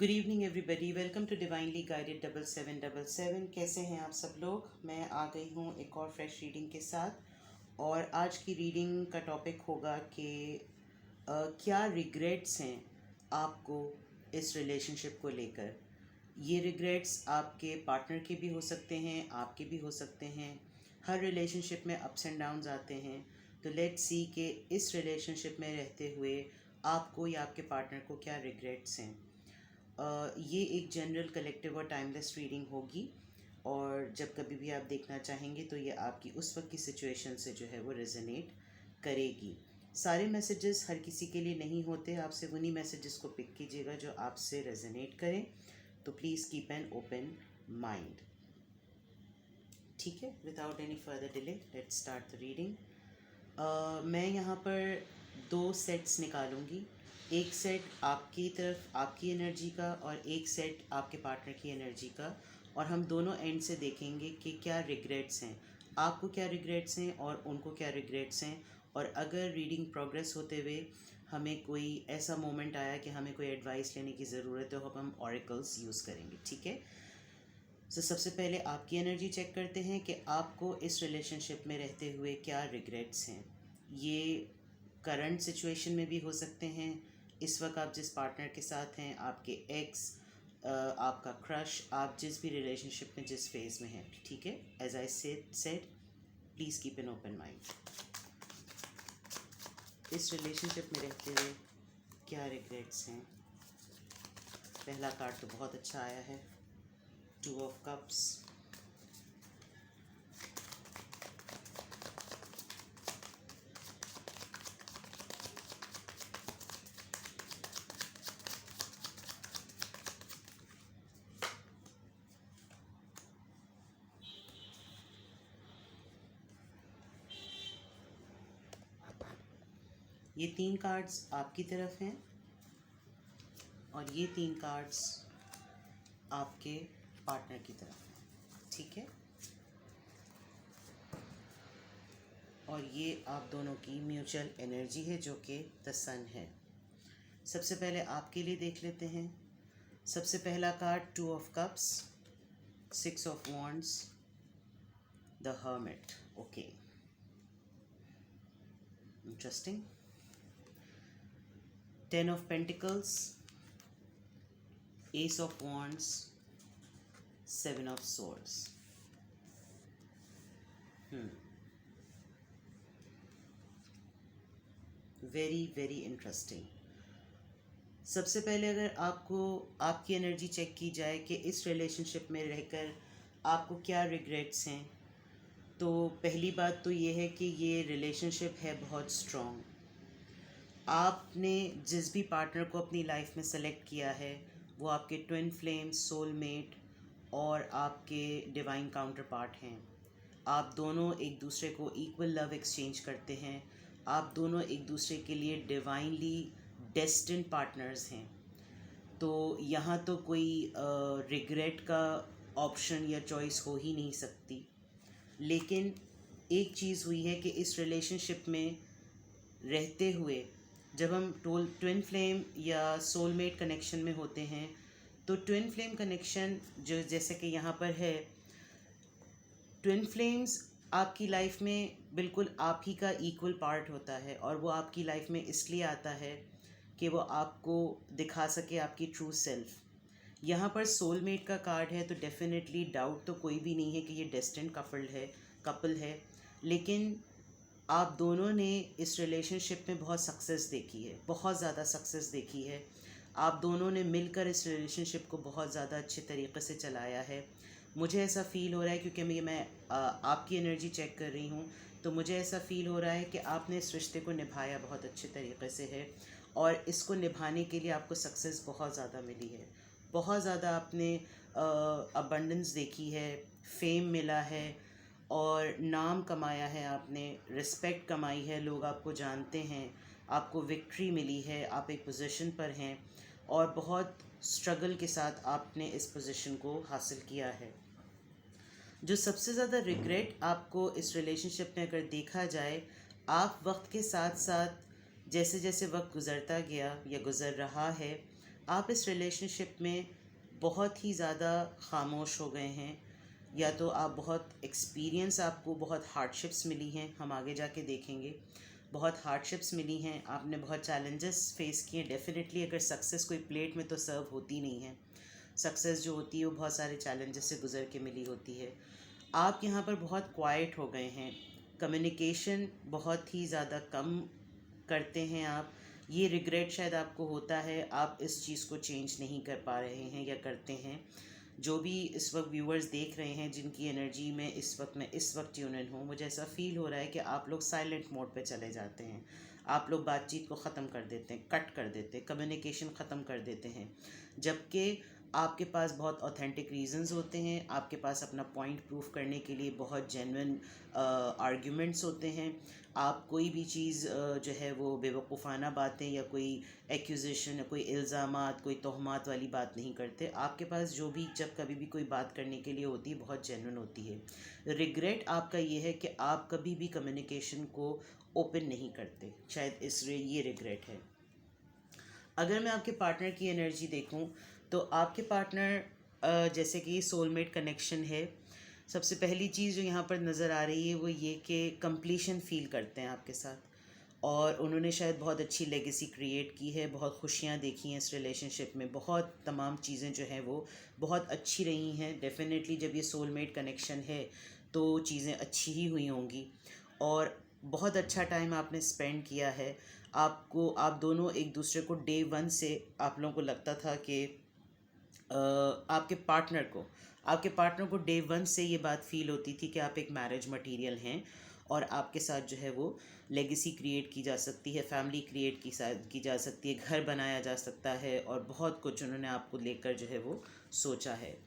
Good evening everybody, welcome to divinely guided 7777। कैसे हैं आप सब लोग? मैं आ गई हूँ एक और फ्रेश रीडिंग के साथ। और आज की रीडिंग का टॉपिक होगा कि क्या रिग्रेट्स हैं आपको इस रिलेशनशिप को लेकर। ये रिग्रेट्स आपके पार्टनर के भी हो सकते हैं, आपके भी हो सकते हैं। हर रिलेशनशिप में अप्स एंड डाउन्स आते हैं। तो लेट्स सी कि इस रिलेशनशिप में रहते हुए आपको या आपके पार्टनर को क्या रिग्रेट्स हैं। ये एक जनरल कलेक्टिव और टाइमलेस रीडिंग होगी, और जब कभी भी आप देखना चाहेंगे तो ये आपकी उस वक्त की सिचुएशन से जो है वो रेजोनेट करेगी। सारे मैसेजेस हर किसी के लिए नहीं होते, आप सिर्फ उन्हीं मैसेजेस को पिक कीजिएगा जो आपसे रेजोनेट करें। तो please keep an open mind. ठीक है, without any further delay let's start the reading. मैं यहाँ पर दो सेट्स निकालूंगी। एक सेट आपकी तरफ आपकी एनर्जी का और एक सेट आपके पार्टनर की एनर्जी का, और हम दोनों एंड से देखेंगे कि क्या रिग्रेट्स हैं, आपको क्या रिग्रेट्स हैं और उनको क्या रिग्रेट्स हैं। और अगर रीडिंग प्रोग्रेस होते हुए हमें कोई ऐसा मोमेंट आया कि हमें कोई एडवाइस लेने की ज़रूरत है, तो हम ऑरेकल्स यूज़ करेंगे। ठीक है, तो सबसे पहले आपकी एनर्जी चेक करते हैं कि आपको इस रिलेशनशिप में रहते हुए क्या रिग्रेट्स हैं। ये करंट सिचुएशन में भी हो सकते हैं, इस वक्त आप जिस पार्टनर के साथ हैं, आपके एक्स, आपका क्रश, आप जिस भी रिलेशनशिप में जिस फेज में हैं। ठीक है, as I said please keep an open mind. इस रिलेशनशिप में रहते हुए क्या रिग्रेट्स हैं। पहला कार्ड तो बहुत अच्छा आया है, 2 ऑफ कप्स। ये 3 कार्ड्स आपकी तरफ हैं और ये 3 कार्ड्स आपके पार्टनर की तरफ हैं। ठीक है, और ये आप दोनों की म्यूचुअल एनर्जी है जो कि द सन है। सबसे पहले आपके लिए देख लेते हैं। सबसे पहला card 2 of cups, 6 of wands, the hermit. Okay, interesting. 10 of Pentacles, Ace of Wands, 7 of Swords. Very interesting. सबसे पहले अगर आपको आपकी एनर्जी चेक की जाए कि इस रिलेशनशिप में रहकर आपको क्या रिग्रेट्स हैं, तो पहली बात तो ये है कि ये रिलेशनशिप है बहुत स्ट्रॉन्ग। आपने जिस भी पार्टनर को अपनी लाइफ में सेलेक्ट किया है वो आपके ट्विन फ्लेम, सोलमेट और आपके डिवाइन काउंटर पार्ट हैं। आप दोनों एक दूसरे को इक्वल लव एक्सचेंज करते हैं। आप दोनों एक दूसरे के लिए डिवाइनली डेस्टिन्ड पार्टनर्स हैं। तो यहाँ तो कोई रिग्रेट का ऑप्शन या चॉइस हो ही नहीं सकती। लेकिन एक चीज़ हुई है कि इस रिलेशनशिप में रहते हुए जब हम ट्विन फ्लेम या सोलमेट कनेक्शन में होते हैं, तो ट्विन फ्लेम कनेक्शन जो जैसे कि यहाँ पर है, ट्विन फ्लेम्स आपकी लाइफ में बिल्कुल आप ही का इक्वल पार्ट होता है, और वो आपकी लाइफ में इसलिए आता है कि वो आपको दिखा सके आपकी ट्रू सेल्फ। यहाँ पर सोलमेट का कार्ड है, तो डेफिनेटली डाउट तो कोई भी नहीं है कि ये डेस्टिन्ड कपल है। लेकिन आप दोनों ने इस रिलेशनशिप में बहुत सक्सेस देखी है, बहुत ज़्यादा सक्सेस देखी है। आप दोनों ने मिलकर इस रिलेशनशिप को बहुत ज़्यादा अच्छे तरीके से चलाया है। मुझे ऐसा फ़ील हो रहा है, क्योंकि मैं आपकी एनर्जी चेक कर रही हूँ, तो मुझे ऐसा फ़ील हो रहा है कि आपने इस रिश्ते को निभाया बहुत अच्छे तरीके से है, और इसको निभाने के लिए आपको सक्सेस बहुत ज़्यादा मिली है। बहुत ज़्यादा आपने अबंडेंस देखी है, फेम मिला है और नाम कमाया है, आपने रिस्पेक्ट कमाई है, लोग आपको जानते हैं, आपको विक्ट्री मिली है, आप एक पोजीशन पर हैं और बहुत स्ट्रगल के साथ आपने इस पोजीशन को हासिल किया है। जो सबसे ज़्यादा रिग्रेट आपको इस रिलेशनशिप में अगर देखा जाए, आप वक्त के साथ साथ जैसे जैसे वक्त गुज़रता गया या गुज़र रहा है, आप इस रिलेशनशिप में बहुत ही ज़्यादा खामोश हो गए हैं, या तो आप बहुत एक्सपीरियंस, आपको बहुत हार्डशिप्स मिली हैं, हम आगे जाके देखेंगे। बहुत हार्डशिप्स मिली हैं, आपने बहुत चैलेंजेस फेस किए। डेफिनेटली अगर सक्सेस कोई प्लेट में तो सर्व होती नहीं है, सक्सेस जो होती है वो बहुत सारे चैलेंजेस से गुजर के मिली होती है। आप यहाँ पर बहुत क्वाइट हो गए हैं, कम्युनिकेशन बहुत ही ज़्यादा कम करते हैं आप। ये रिग्रेट शायद आपको होता है, आप इस चीज़ को चेंज नहीं कर पा रहे हैं या करते हैं। जो भी इस वक्त व्यूअर्स देख रहे हैं जिनकी एनर्जी में इस वक्त ट्यून इन हूँ, मुझे ऐसा फील हो रहा है कि आप लोग साइलेंट मोड पे चले जाते हैं। आप लोग बातचीत को ख़त्म कर देते हैं, कट कर देते हैं, कम्युनिकेशन ख़त्म कर देते हैं। जबकि आपके पास बहुत ऑथेंटिक रीजंस होते हैं, आपके पास अपना पॉइंट प्रूव करने के लिए बहुत जेन्युइन आर्ग्यूमेंट्स होते हैं। आप कोई भी चीज़ जो है वो बेवकूफ़ाना बातें या कोई एक्यूजेशन या कोई इल्ज़ामात, कोई तोहमात वाली बात नहीं करते। आपके पास जो भी जब कभी भी कोई बात करने के लिए होती है बहुत जेन्युइन होती है। रिग्रेट आपका ये है कि आप कभी भी कम्युनिकेशन को ओपन नहीं करते, शायद ये रिग्रेट है। अगर मैं आपके पार्टनर की एनर्जी देखूं तो आपके पार्टनर जैसे कि सोलमेट कनेक्शन है। सबसे पहली चीज़ जो यहाँ पर नज़र आ रही है वो ये कि कंप्लीशन फ़ील करते हैं आपके साथ, और उन्होंने शायद बहुत अच्छी लेगेसी क्रिएट की है, बहुत खुशियाँ देखी हैं इस रिलेशनशिप में, बहुत तमाम चीज़ें जो हैं वो बहुत अच्छी रही हैं। डेफिनेटली जब ये सोलमेट कनेक्शन है तो चीज़ें अच्छी ही हुई होंगी, और बहुत अच्छा टाइम आपने स्पेंड किया है। आप दोनों एक दूसरे को डे वन से आप लोगों को लगता था कि आपके पार्टनर को डे वन से ये बात फील होती थी कि आप एक मैरिज मटेरियल हैं, और आपके साथ जो है वो लेगेसी क्रिएट की जा सकती है, फैमिली क्रिएट की जा सकती है, घर बनाया जा सकता है, और बहुत कुछ उन्होंने आपको लेकर जो है वो सोचा है।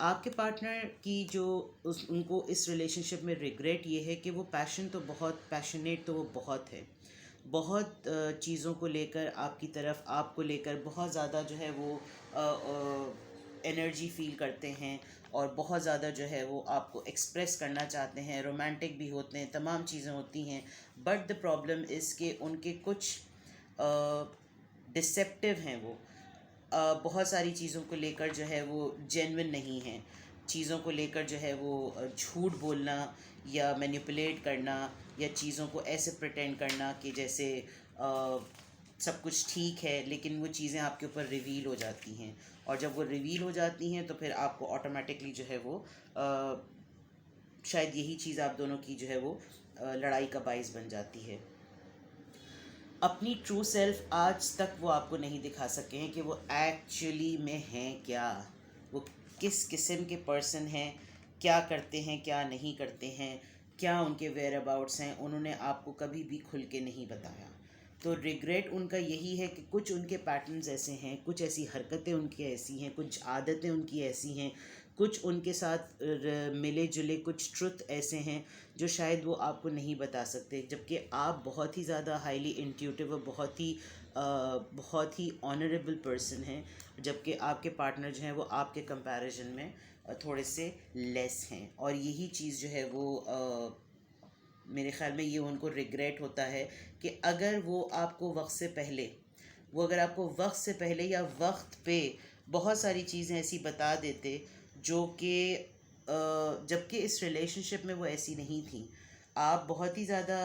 आपके पार्टनर की जो उनको इस रिलेशनशिप में रिग्रेट ये है कि वो पैशनेट तो वो बहुत है, बहुत चीज़ों को लेकर आपकी तरफ, आपको लेकर बहुत ज़्यादा जो है वो एनर्जी फील करते हैं, और बहुत ज़्यादा जो है वो आपको एक्सप्रेस करना चाहते हैं, रोमांटिक भी होते हैं, तमाम चीज़ें होती हैं। बट द प्रॉब्लम इज़ के उनके कुछ डिसेप्टिव हैं वो, बहुत सारी चीज़ों को लेकर जो है वो जेन्युइन नहीं हैं। चीज़ों को लेकर जो है वो झूठ बोलना या मैनिपुलेट करना, या चीज़ों को ऐसे प्रिटेंड करना कि जैसे सब कुछ ठीक है, लेकिन वो चीज़ें आपके ऊपर रिवील हो जाती हैं, और जब वो रिवील हो जाती हैं तो फिर आपको ऑटोमेटिकली जो है वो शायद यही चीज़ आप दोनों की जो है वो लड़ाई का बाइस बन जाती है। अपनी ट्रू सेल्फ आज तक वो आपको नहीं दिखा सके हैं कि वो एक्चुअली में हैं क्या, वो किस किस्म के पर्सन हैं, क्या करते हैं, क्या नहीं करते हैं, क्या उनके वेयर अबाउट्स हैं, उन्होंने आपको कभी भी खुल के नहीं बताया। तो रिग्रेट उनका यही है कि कुछ उनके पैटर्न्स ऐसे हैं, कुछ ऐसी हरकतें उनकी ऐसी हैं, कुछ आदतें उनकी ऐसी हैं, कुछ उनके साथ मिले जुले कुछ ट्रुथ ऐसे हैं जो शायद वो आपको नहीं बता सकते। जबकि आप बहुत ही ज़्यादा हाईली इंट्यूटिव और बहुत ही ऑनरेबल पर्सन हैं, जबकि आपके पार्टनर जो हैं वो आपके कंपैरिजन में थोड़े से लेस हैं, और यही चीज़ जो है वो मेरे ख़्याल में ये उनको रिग्रेट होता है कि अगर वो आपको वक्त से पहले या वक्त पे बहुत सारी चीज़ें ऐसी बता देते जो कि जबकि इस रिलेशनशिप में वो ऐसी नहीं थी। आप बहुत ही ज़्यादा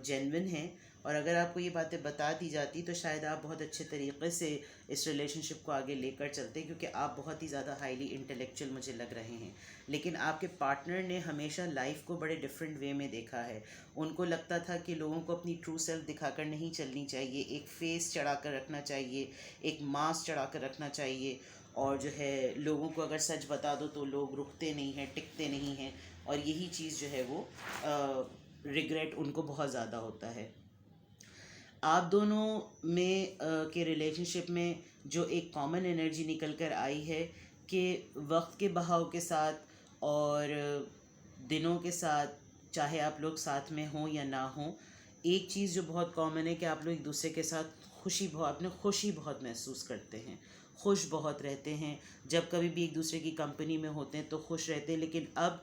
जेन्युइन हैं, और अगर आपको ये बातें बता दी जाती तो शायद आप बहुत अच्छे तरीके से इस रिलेशनशिप को आगे लेकर चलते, क्योंकि आप बहुत ही ज़्यादा हाईली इंटेलेक्चुअल मुझे लग रहे हैं। लेकिन आपके पार्टनर ने हमेशा लाइफ को बड़े डिफरेंट वे में देखा है। उनको लगता था कि लोगों को अपनी ट्रू सेल्फ दिखाकर नहीं चलनी चाहिए, एक फेस चढ़ा कर रखना चाहिए, एक मास्क चढ़ा कर रखना चाहिए, और जो है लोगों को अगर सच बता दो तो लोग रुकते नहीं हैं, टिकते नहीं हैं, और यही चीज़ जो है वो रिग्रेट उनको बहुत ज़्यादा होता है। आप दोनों में के रिलेशनशिप में जो एक कॉमन एनर्जी निकल कर आई है कि वक्त के बहाव के साथ और दिनों के साथ, चाहे आप लोग साथ में हों या ना हों, एक चीज़ जो बहुत कॉमन है कि आप लोग एक दूसरे के साथ खुशी बहुत महसूस करते हैं, खुश बहुत रहते हैं। जब कभी भी एक दूसरे की कंपनी में होते हैं तो खुश रहते हैं, लेकिन अब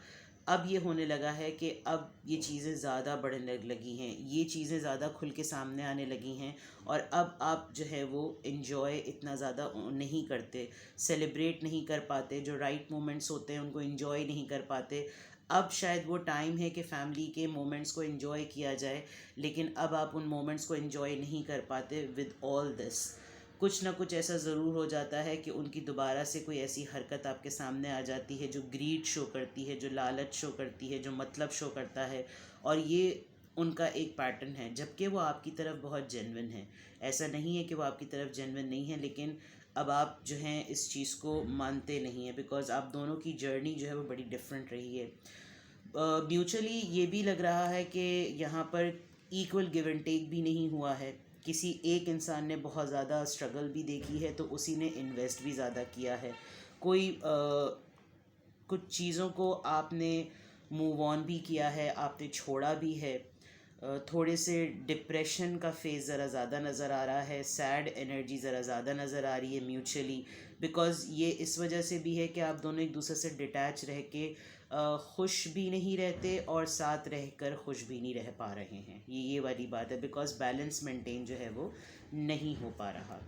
अब ये होने लगा है कि अब ये चीज़ें ज़्यादा बढ़ने लगी हैं, ये चीज़ें ज़्यादा खुल के सामने आने लगी हैं, और अब आप जो है वो इन्जॉय इतना ज़्यादा नहीं करते, सेलिब्रेट नहीं कर पाते, जो राइट मोमेंट्स होते हैं उनको इन्जॉय नहीं कर पाते। अब शायद वो टाइम है कि फ़ैमिली के मोमेंट्स को इन्जॉय किया जाए, लेकिन अब आप उन मोमेंट्स को इन्जॉय नहीं कर पाते। विद ऑल दिस कुछ ना कुछ ऐसा ज़रूर हो जाता है कि उनकी दोबारा से कोई ऐसी हरकत आपके सामने आ जाती है जो ग्रीड शो करती है, जो लालच शो करती है, जो मतलब शो करता है, और ये उनका एक पैटर्न है, जबकि वो आपकी तरफ बहुत जेन्युइन है। ऐसा नहीं है कि वो आपकी तरफ जेन्युइन नहीं है, लेकिन अब आप जो हैं इस चीज़ को मानते नहीं हैं, बिकॉज़ आप दोनों की जर्नी जो है वो बड़ी डिफरेंट रही है। म्यूचुअली ये भी लग रहा है कि यहाँ पर इक्वल गिव एंड टेक भी नहीं हुआ है। किसी एक इंसान ने बहुत ज़्यादा स्ट्रगल भी देखी है तो उसी ने इन्वेस्ट भी ज़्यादा किया है। कोई कुछ चीज़ों को आपने मूव ऑन भी किया है, आपने छोड़ा भी है। थोड़े से डिप्रेशन का फेज़ ज़रा ज़्यादा नज़र आ रहा है, सैड एनर्जी ज़रा ज़्यादा नज़र आ रही है म्यूचुअली, बिकॉज़ ये इस वजह से भी है कि आप दोनों एक दूसरे से डिटैच रह के खुश भी नहीं रहते और साथ रहकर खुश भी नहीं रह पा रहे हैं। ये वाली बात है, बिकॉज़ बैलेंस मेंटेन जो है वो नहीं हो पा रहा।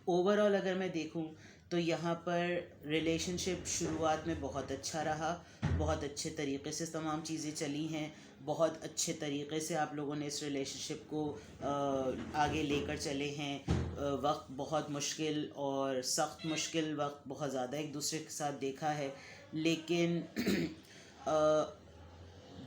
ओवरऑल अगर मैं देखूं तो यहाँ पर रिलेशनशिप शुरुआत में बहुत अच्छा रहा, बहुत अच्छे तरीके से तमाम चीज़ें चली हैं, बहुत अच्छे तरीके से आप लोगों ने इस रिलेशनशिप को आगे लेकर चले हैं। वक्त बहुत मुश्किल और सख्त मुश्किल वक्त बहुत ज़्यादा एक दूसरे के साथ देखा है, लेकिन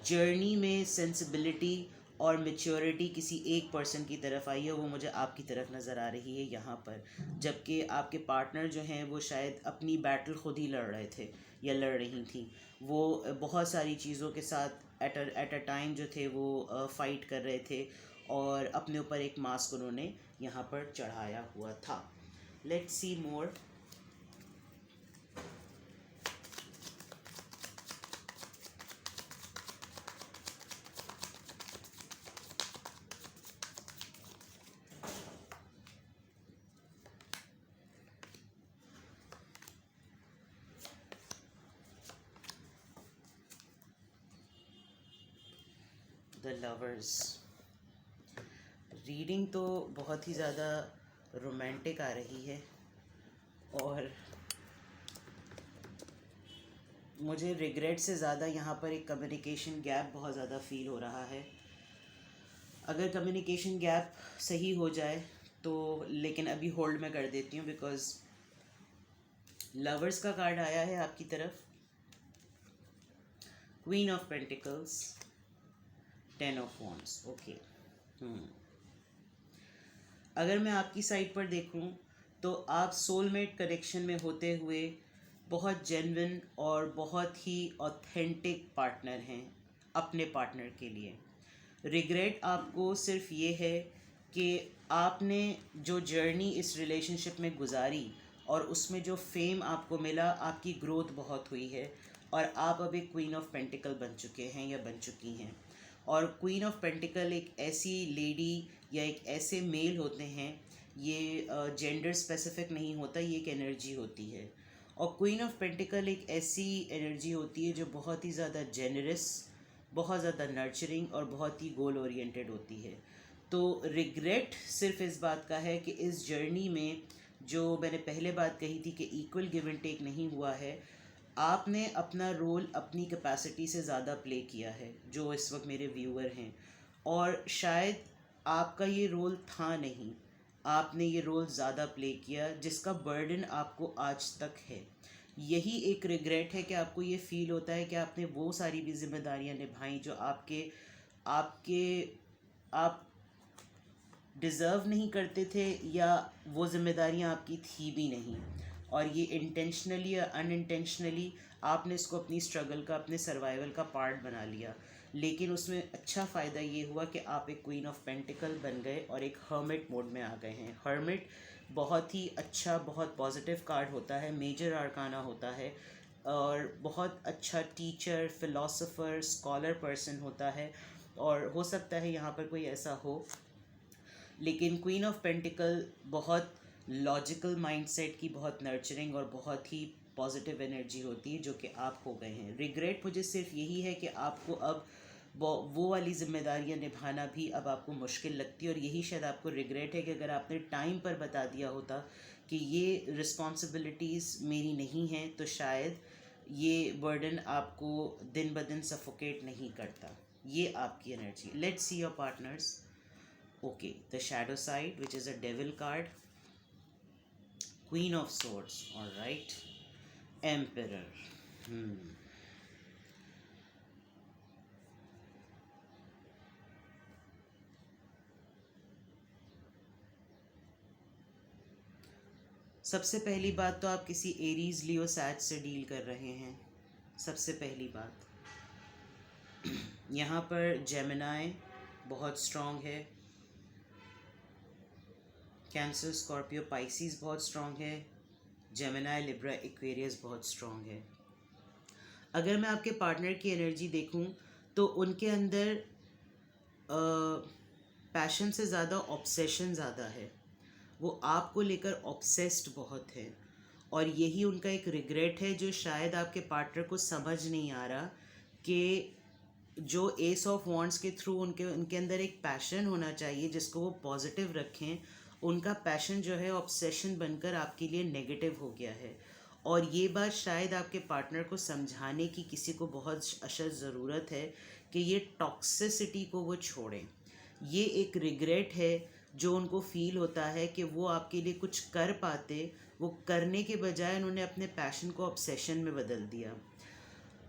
जर्नी में सेंसिबिलिटी और मेच्योरिटी किसी एक पर्सन की तरफ आई है, वो मुझे आपकी तरफ नज़र आ रही है यहाँ पर। जबकि आपके पार्टनर जो हैं वो शायद अपनी बैटल खुद ही लड़ रहे थे या लड़ रही थी। वो बहुत सारी चीज़ों के साथ एट अ टाइम जो थे वो फाइट कर रहे थे, और अपने ऊपर एक मास्क उन्होंने यहाँ पर चढ़ाया हुआ था। Let's see more. The lovers reading तो बहुत ही ज़्यादा रोमांटिक आ रही है, और मुझे रिग्रेट से ज़्यादा यहाँ पर एक कम्युनिकेशन गैप बहुत ज़्यादा फील हो रहा है। अगर कम्युनिकेशन गैप सही हो जाए तो, लेकिन अभी होल्ड में कर देती हूँ, बिकॉज़ लवर्स का कार्ड आया है आपकी तरफ, queen of pentacles, 10 of wands. Okay, अगर मैं आपकी साइड पर देखूं तो आप सोलमेट कनेक्शन में होते हुए बहुत जेन्युइन और बहुत ही ऑथेंटिक पार्टनर हैं अपने पार्टनर के लिए। रिग्रेट आपको सिर्फ ये है कि आपने जो जर्नी इस रिलेशनशिप में गुजारी और उसमें जो फेम आपको मिला, आपकी ग्रोथ बहुत हुई है, और आप अब एक क्वीन ऑफ पेंटिकल बन चुके हैं या बन चुकी हैं। और क्वीन ऑफ पेंटिकल एक ऐसी लेडी या एक ऐसे मेल होते हैं, ये जेंडर स्पेसिफिक नहीं होता, ये एक एनर्जी होती है। और क्वीन ऑफ पेंटिकल एक ऐसी एनर्जी होती है जो बहुत ही ज़्यादा जेनरस, बहुत ज़्यादा नर्चरिंग और बहुत ही गोल ओरिएंटेड होती है। तो रिग्रेट सिर्फ इस बात का है कि इस जर्नी में, जो मैंने पहले बात कही थी कि इक्वल गिव एंड टेक नहीं हुआ है, आपने अपना रोल अपनी कैपेसिटी से ज़्यादा प्ले किया है, जो इस वक्त मेरे व्यूअर हैं, और शायद आपका ये रोल था नहीं, आपने ये रोल ज़्यादा प्ले किया जिसका बर्डन आपको आज तक है। यही एक रिग्रेट है कि आपको ये फील होता है कि आपने वो सारी भी जिम्मेदारियां निभाई जो आपके आपके आप डिज़र्व नहीं करते थे, या वो जिम्मेदारियां आपकी थी भी नहीं, और ये इंटेंशनली या अनइंटेंशनली आपने इसको अपनी स्ट्रगल का, अपने सर्वाइवल का पार्ट बना लिया। लेकिन उसमें अच्छा फ़ायदा ये हुआ कि आप एक क्वीन ऑफ पेंटिकल बन गए और एक हर्मिट मोड में आ गए हैं। हर्मिट बहुत ही अच्छा, बहुत पॉजिटिव कार्ड होता है, मेजर आर्काना होता है, और बहुत अच्छा टीचर, फिलोसोफर, स्कॉलर पर्सन होता है, और हो सकता है यहाँ पर कोई ऐसा हो। लेकिन क्वीन ऑफ पेंटिकल बहुत लॉजिकल माइंडसेट की, बहुत नर्चरिंग और बहुत ही पॉजिटिव एनर्जी होती है जो कि आप हो गए हैं। रिग्रेट मुझे सिर्फ यही है कि आपको अब वो वाली जिम्मेदारियां निभाना भी अब आपको मुश्किल लगती है, और यही शायद आपको रिग्रेट है कि अगर आपने टाइम पर बता दिया होता कि ये रिस्पॉन्सिबिलिटीज़ मेरी नहीं हैं, तो शायद ये बर्डन आपको दिन ब दिन सफोकेट नहीं करता। ये आपकी energy. Let's see your partners. Okay, the shadow side which is a devil card, queen of swords, alright, emperor. सबसे पहली बात तो आप किसी एरीज लियो सैज से डील कर रहे हैं। सबसे पहली बात यहाँ पर जेमिनाई बहुत स्ट्रॉन्ग है, कैंसर स्कॉर्पियो पाइसिस बहुत स्ट्रॉन्ग है, जेमिनाई लिब्रा एक्वेरियस बहुत स्ट्रॉन्ग है। अगर मैं आपके पार्टनर की एनर्जी देखूं तो उनके अंदर पैशन से ज़्यादा ऑब्सेशन ज़्यादा है। वो आपको लेकर ऑब्सेस्ड बहुत है, और यही उनका एक रिग्रेट है जो शायद आपके पार्टनर को समझ नहीं आ रहा कि जो एस ऑफ वॉन्ड्स के थ्रू उनके उनके अंदर एक पैशन होना चाहिए जिसको वो पॉजिटिव रखें, उनका पैशन जो है ऑब्सेशन बनकर आपके लिए नेगेटिव हो गया है। और ये बात शायद आपके पार्टनर को समझाने की किसी को बहुत अशद ज़रूरत है कि ये टॉक्सिसिटी को वो छोड़ें। ये एक रिग्रेट है जो उनको फील होता है कि वो आपके लिए कुछ कर पाते, वो करने के बजाय उन्होंने अपने पैशन को ऑब्सेशन में बदल दिया।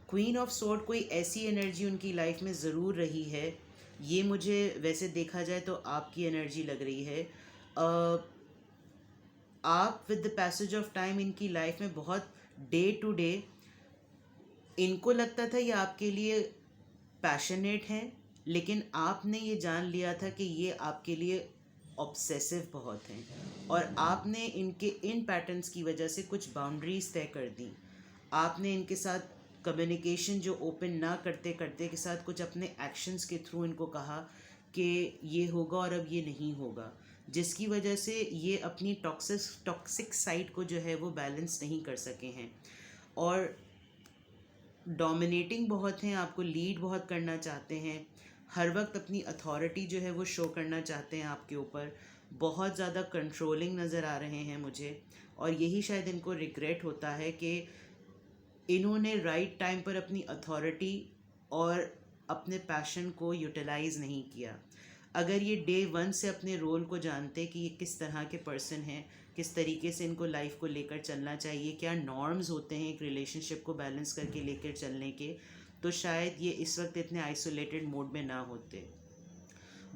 क्वीन ऑफ सोर्ड कोई ऐसी एनर्जी उनकी लाइफ में ज़रूर रही है। ये मुझे वैसे देखा जाए तो आपकी एनर्जी लग रही है। आप with the passage of time इनकी लाइफ में बहुत डे टू डे इनको लगता था ये आपके लिए पैशनेट हैं, लेकिन आपने ये जान लिया था कि ये आपके लिए ऑब्सेसिव बहुत हैं, और आपने इनके इन पैटर्न्स की वजह से कुछ बाउंड्रीज तय कर दी। आपने इनके साथ कम्युनिकेशन जो ओपन ना करते करते के साथ कुछ अपने एक्शंस के थ्रू इनको कहा कि ये होगा और अब ये नहीं होगा, जिसकी वजह से ये अपनी टॉक्सिक साइड को जो है वो बैलेंस नहीं कर सके हैं, और डोमिनेटिंग बहुत हैं, आपको लीड बहुत करना चाहते हैं, हर वक्त अपनी अथॉरिटी जो है वो शो करना चाहते हैं आपके ऊपर, बहुत ज़्यादा कंट्रोलिंग नज़र आ रहे हैं मुझे। और यही शायद इनको रिग्रेट होता है कि इन्होंने राइट टाइम पर अपनी अथॉरिटी और अपने पैशन को यूटिलाइज़ नहीं किया। अगर ये डे वन से अपने रोल को जानते कि ये किस तरह के पर्सन हैं, किस तरीके से इनको लाइफ को लेकर चलना चाहिए, क्या नॉर्म्स होते हैं एक रिलेशनशिप को बैलेंस करके लेकर चलने के, तो शायद ये इस वक्त इतने आइसोलेटेड मोड में ना होते।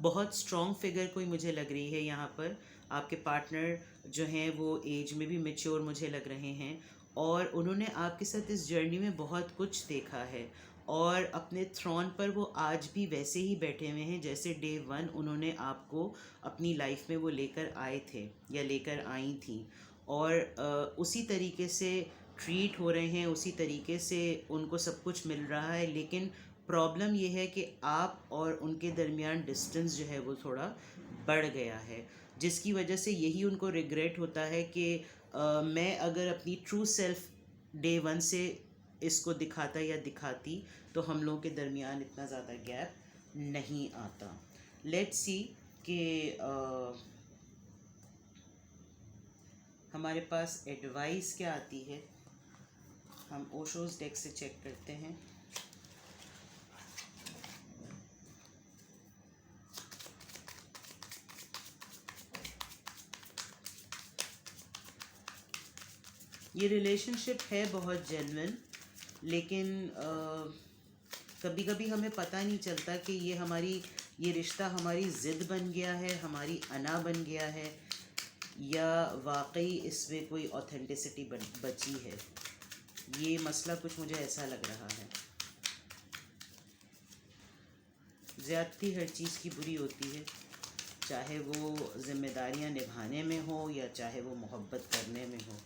बहुत स्ट्रॉन्ग फिगर कोई मुझे लग रही है यहाँ पर। आपके पार्टनर जो हैं वो एज में भी मैच्योर मुझे लग रहे हैं, और उन्होंने आपके साथ इस जर्नी में बहुत कुछ देखा है, और अपने थ्रोन पर वो आज भी वैसे ही बैठे हुए हैं जैसे डे वन उन्होंने आपको अपनी लाइफ में वो लेकर आए थे या लेकर आई थी, और उसी तरीके से ट्रीट हो रहे हैं, उसी तरीके से उनको सब कुछ मिल रहा है। लेकिन प्रॉब्लम ये है कि आप और उनके दरमियान डिस्टेंस जो है वो थोड़ा बढ़ गया है, जिसकी वजह से यही उनको रिग्रेट होता है कि मैं अगर अपनी ट्रू सेल्फ डे वन से इसको दिखाता या दिखाती तो हम लोगों के दरमियान इतना ज़्यादा गैप नहीं आता। लेट्स सी कि हमारे पास एडवाइस क्या आती है। हम ओशोज डेक से चेक करते हैं। ये रिलेशनशिप है बहुत जेन्युइन, लेकिन कभी कभी हमें पता नहीं चलता कि ये रिश्ता हमारी ज़िद बन गया है, हमारी अना बन गया है, या वाकई इसमें कोई ऑथेंटिसिटी बची है। ये मसला कुछ मुझे ऐसा लग रहा है। ज़्यादती हर चीज़ की बुरी होती है, चाहे वो जिम्मेदारियां निभाने में हो या चाहे वो मोहब्बत करने में हो।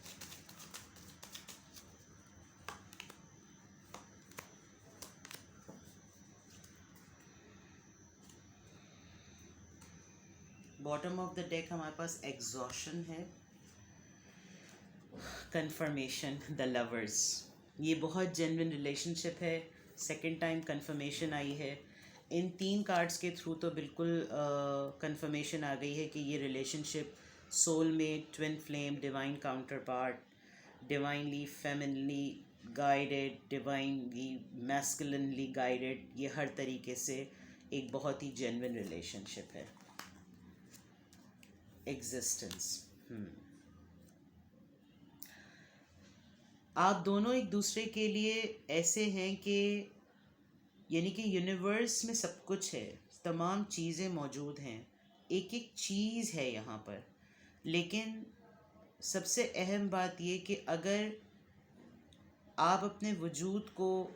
बॉटम ऑफ द डेक हमारे पास एग्जॉशन है, कंफर्मेशन, द लवर्स, ये बहुत जेन्युइन रिलेशनशिप है। सेकंड टाइम कंफर्मेशन आई है। इन 3 कार्ड्स के थ्रू तो बिल्कुल कंफर्मेशन आ गई है कि ये relationship soulmate, twin flame, divine counter part, divinely femininely guided, divinely masculinely guided, ये हर तरीके से एक बहुत ही जेन्युइन रिलेशनशिप है। एग्जिस्टेंस, आप दोनों एक दूसरे के लिए ऐसे हैं कि यानी कि यूनिवर्स में सब कुछ है, तमाम चीज़ें मौजूद हैं, एक एक चीज़ है यहाँ पर। लेकिन सबसे अहम बात ये कि अगर आप अपने वजूद को,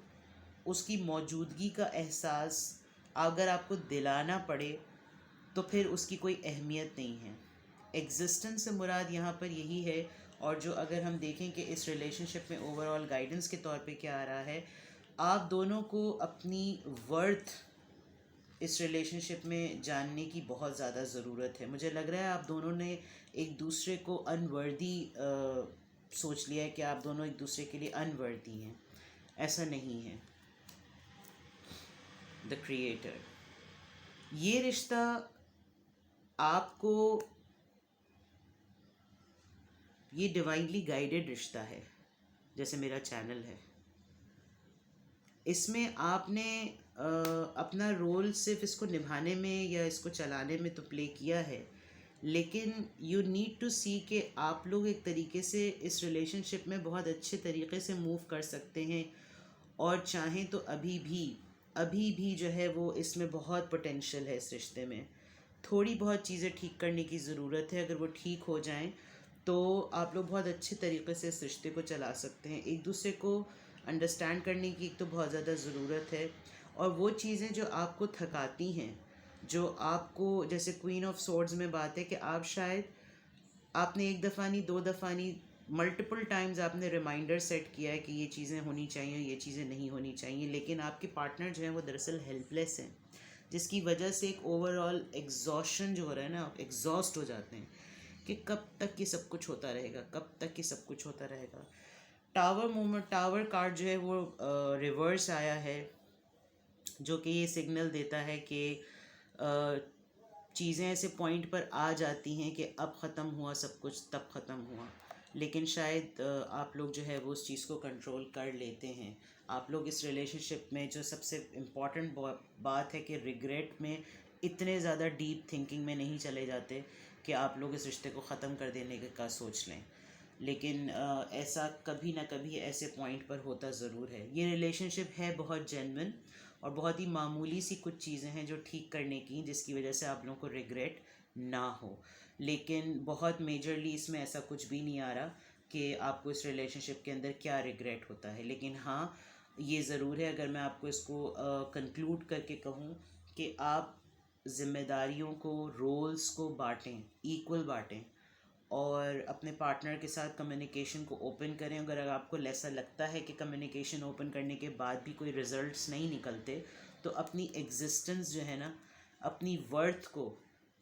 उसकी मौजूदगी का एहसास अगर आपको दिलाना पड़े तो फिर उसकी कोई अहमियत नहीं है। एग्जिस्टेंस से मुराद यहाँ पर यही है। और जो अगर हम देखें कि इस रिलेशनशिप में ओवरऑल गाइडेंस के तौर पे क्या आ रहा है, आप दोनों को अपनी वर्थ इस रिलेशनशिप में जानने की बहुत ज़्यादा ज़रूरत है। मुझे लग रहा है आप दोनों ने एक दूसरे को अनवर्दी सोच लिया है कि आप दोनों एक दूसरे के लिए अनवर्दी हैं। ऐसा नहीं है। द क्रिएटर, ये रिश्ता आपको, ये डिवाइनली गाइडेड रिश्ता है, जैसे मेरा चैनल है। इसमें आपने अपना रोल सिर्फ इसको निभाने में या इसको चलाने में तो प्ले किया है, लेकिन यू नीड टू सी कि आप लोग एक तरीके से इस रिलेशनशिप में बहुत अच्छे तरीके से मूव कर सकते हैं। और चाहें तो अभी भी जो है वो इसमें बहुत पोटेंशियल है। इस रिश्ते में थोड़ी बहुत चीज़ें ठीक करने की ज़रूरत है। अगर वो ठीक हो जाएं तो आप लोग बहुत अच्छे तरीके से इस रिश्ते को चला सकते हैं। एक दूसरे को अंडरस्टैंड करने की तो बहुत ज़्यादा ज़रूरत है। और वो चीज़ें जो आपको थकाती हैं, जो आपको, जैसे क्वीन ऑफ सोर्ड्स में बात है कि आप शायद आपने एक दफ़ा नहीं, 2 दफ़ा नहीं, मल्टीपल टाइम्स आपने रिमाइंडर सेट किया है कि ये चीज़ें होनी चाहिए, ये चीज़ें नहीं होनी चाहिए, लेकिन आपके पार्टनर जो हैं वो दरअसल हेल्पलेस हैं, जिसकी वजह से एक ओवरऑल एग्जॉशन जो हो रहा है ना, आप एग्जॉस्ट हो जाते हैं कि कब तक ये सब कुछ होता रहेगा, कब तक ये सब कुछ होता रहेगा। टावर मूवमेंट, टावर कार्ड जो है वो रिवर्स आया है, जो कि ये सिग्नल देता है कि चीज़ें ऐसे पॉइंट पर आ जाती हैं कि अब ख़त्म हुआ सब कुछ, तब ख़त्म हुआ। लेकिन शायद आप लोग जो है वो उस चीज़ को कंट्रोल कर लेते हैं। आप लोग इस रिलेशनशिप में जो सबसे इम्पॉर्टेंट बात है कि रिग्रेट में इतने ज़्यादा डीप थिंकिंग में नहीं चले जाते कि आप लोग इस रिश्ते को ख़त्म कर देने का सोच लें। लेकिन ऐसा कभी ना कभी ऐसे पॉइंट पर होता ज़रूर है। ये रिलेशनशिप है बहुत जेन्युइन और बहुत ही मामूली सी कुछ चीज़ें हैं जो ठीक करने की, जिसकी वजह से आप लोगों को रिग्रेट ना हो। लेकिन बहुत मेजरली इसमें ऐसा कुछ भी नहीं आ रहा कि आपको इस रिलेशनशिप के अंदर क्या रिग्रेट होता है। लेकिन हाँ, ये ज़रूर है, अगर मैं आपको इसको कंक्लूड करके कहूँ कि आप ज़िम्मेदारियों को, रोल्स को बांटें, इक्वल बांटें और अपने पार्टनर के साथ कम्युनिकेशन को ओपन करें। अगर आपको ऐसा लगता है कि कम्युनिकेशन ओपन करने के बाद भी कोई रिजल्ट्स नहीं निकलते, तो अपनी एग्जिस्टेंस जो है ना, अपनी वर्थ को,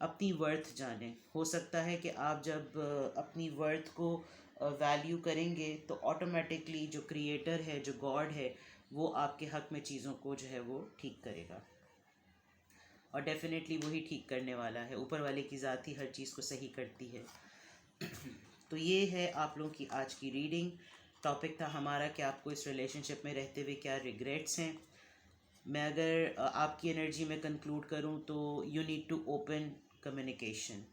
अपनी वर्थ जानें। हो सकता है कि आप जब अपनी वर्थ को वैल्यू करेंगे तो ऑटोमेटिकली जो क्रिएटर है, जो गॉड है, वो आपके हक में चीज़ों को जो है वो ठीक करेगा। और डेफिनेटली वही ठीक करने वाला है। ऊपर वाले की ज़ात ही हर चीज़ को सही करती है। तो ये है आप लोगों की आज की रीडिंग। टॉपिक था हमारा कि आपको इस रिलेशनशिप में रहते हुए क्या रिग्रेट्स हैं। मैं अगर आपकी एनर्जी में कंक्लूड करूं तो you need to open communication.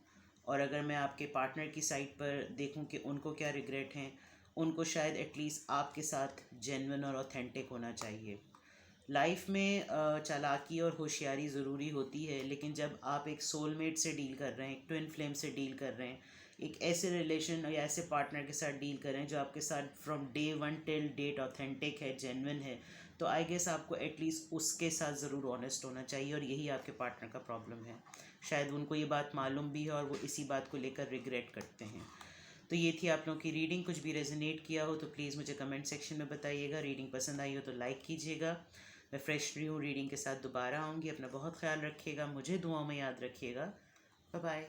और अगर मैं आपके पार्टनर की साइड पर देखूं कि उनको क्या रिग्रेट हैं, उनको शायद एटलीस्ट आपके साथ जेन्युइन और ऑथेंटिक होना चाहिए। लाइफ में चालाकी और होशियारी ज़रूरी होती है, लेकिन जब आप एक सोलमेट से डील कर रहे हैं, एक ट्विन फ्लेम से डील कर रहे हैं, एक ऐसे रिलेशन या ऐसे पार्टनर के साथ डील कर रहे हैं जो आपके साथ from day 1 till date authentic है, जेन्युइन है, तो आई गेस आपको एटलीस्ट उसके साथ ज़रूर ऑनेस्ट होना चाहिए। और यही आपके पार्टनर का प्रॉब्लम है। शायद उनको ये बात मालूम भी है और वो इसी बात को लेकर रिग्रेट करते हैं। तो ये थी आप लोगों की रीडिंग। कुछ भी रेजोनेट किया हो तो प्लीज़ मुझे कमेंट सेक्शन में बताइएगा। रीडिंग पसंद आई हो तो लाइक कीजिएगा। मैं फ्रेश न्यू रीडिंग के साथ दोबारा आऊँगी। अपना बहुत ख्याल रखिएगा, मुझे दुआओं में याद रखिएगा। Bye bye.